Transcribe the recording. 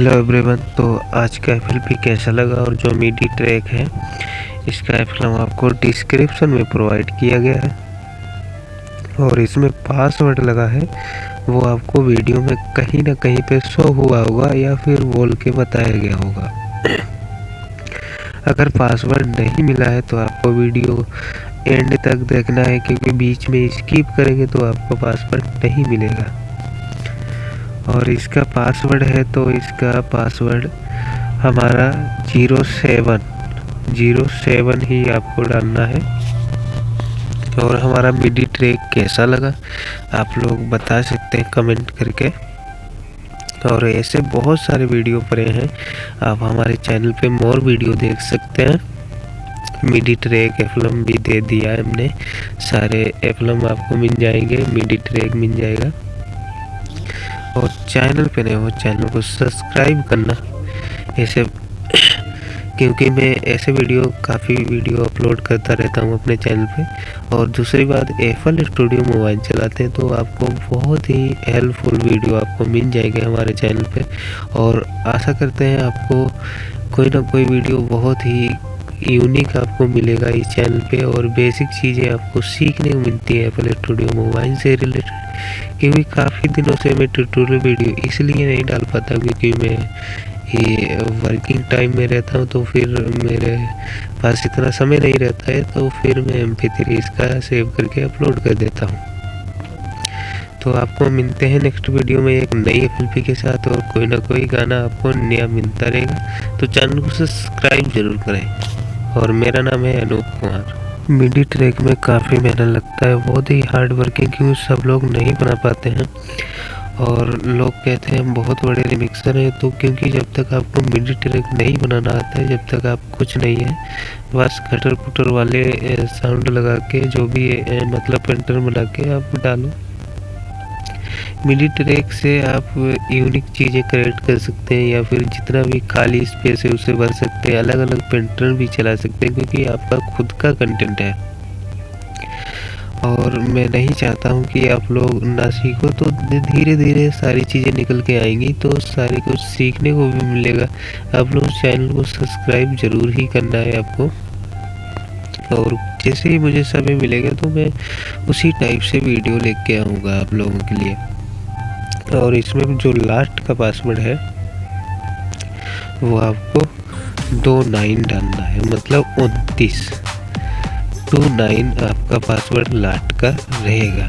Hello everyone. तो आज का एफएलपी कैसा लगा और जो मिडी ट्रैक है इसका एफएलपी आपको डिस्क्रिप्शन में प्रोवाइड किया गया है और इसमें पासवर्ड लगा है वो आपको वीडियो में कहीं ना कहीं पे शो हुआ होगा या फिर बोल के बताया गया होगा। अगर पासवर्ड नहीं मिला है तो आपको वीडियो एंड तक देखना है, क्योंकि बीच में स्किप करेंगे तो आपको पासवर्ड नहीं मिलेगा। और इसका पासवर्ड है तो इसका पासवर्ड हमारा 07 ही आपको डालना है। और हमारा मिडी ट्रैक कैसा लगा आप लोग बता सकते हैं कमेंट करके। और ऐसे बहुत सारे वीडियो पड़े हैं, आप हमारे चैनल पे मोर वीडियो देख सकते हैं। मिडी ट्रैक एफएलएम भी दे दिया है हमने, सारे एफएलएम आपको मिल जाएंगे, मिडी ट्रैक मिल जाएगा। और चैनल पे नए हो चैनल को सब्सक्राइब करना ऐसे, क्योंकि मैं ऐसे काफ़ी वीडियो अपलोड करता रहता हूँ अपने चैनल पे। और दूसरी बात, एफएल स्टूडियो मोबाइल चलाते हैं तो आपको बहुत ही हेल्पफुल वीडियो आपको मिल जाएंगे हमारे चैनल पे। और आशा करते हैं आपको कोई ना कोई वीडियो बहुत ही यूनिक आपको मिलेगा इस चैनल पे। और बेसिक चीज़ें आपको सीखने को मिलती है एफएल स्टूडियो मोबाइल से रिलेटेड। क्योंकि काफ़ी दिनों से मैं ट्यूटोरियल वीडियो इसलिए नहीं डाल पाता क्योंकि मैं ये वर्किंग टाइम में रहता हूँ, तो फिर मेरे पास इतना समय नहीं रहता है, तो फिर मैं MP3 इसका सेव करके अपलोड कर देता हूँ। तो आपको मिलते हैं नेक्स्ट वीडियो में एक नई एफएलपी के साथ, और कोई ना कोई गाना आपको नया मिलता रहेगा। तो चैनल को सब्सक्राइब जरूर करें। और मेरा नाम है अनूप कुमार। मिडी ट्रैक में काफ़ी मेहनत लगता है, बहुत ही हार्ड वर्किंग, क्योंकि सब लोग नहीं बना पाते हैं। और लोग कहते हैं हम बहुत बड़े रिमिक्सर हैं, तो क्योंकि जब तक आपको मिडी ट्रैक नहीं बनाना आता है, जब तक आप कुछ नहीं है, बस कटर पुटर वाले साउंड लगा के जो भी मतलब पेंटर बना के आप डालो। मिडी ट्रैक से आप यूनिक चीज़ें क्रिएट कर सकते हैं, या फिर जितना भी खाली स्पेस है उसे भर सकते हैं, अलग अलग पेंटर भी चला सकते हैं, क्योंकि आपका खुद का कंटेंट है। और मैं नहीं चाहता हूँ कि आप लोग ना सीखो, तो धीरे धीरे सारी चीज़ें निकल के आएंगी, तो सारी कुछ सीखने को भी मिलेगा। आप लोग चैनल को सब्सक्राइब जरूर ही करना है आपको। और जैसे ही मुझे समय मिलेगा तो मैं उसी टाइप से वीडियो लेके आऊँगा आप लोगों के लिए। और इसमें जो लास्ट का पासवर्ड है वो आपको 29 डालना है, मतलब 29 आपका पासवर्ड लास्ट का रहेगा।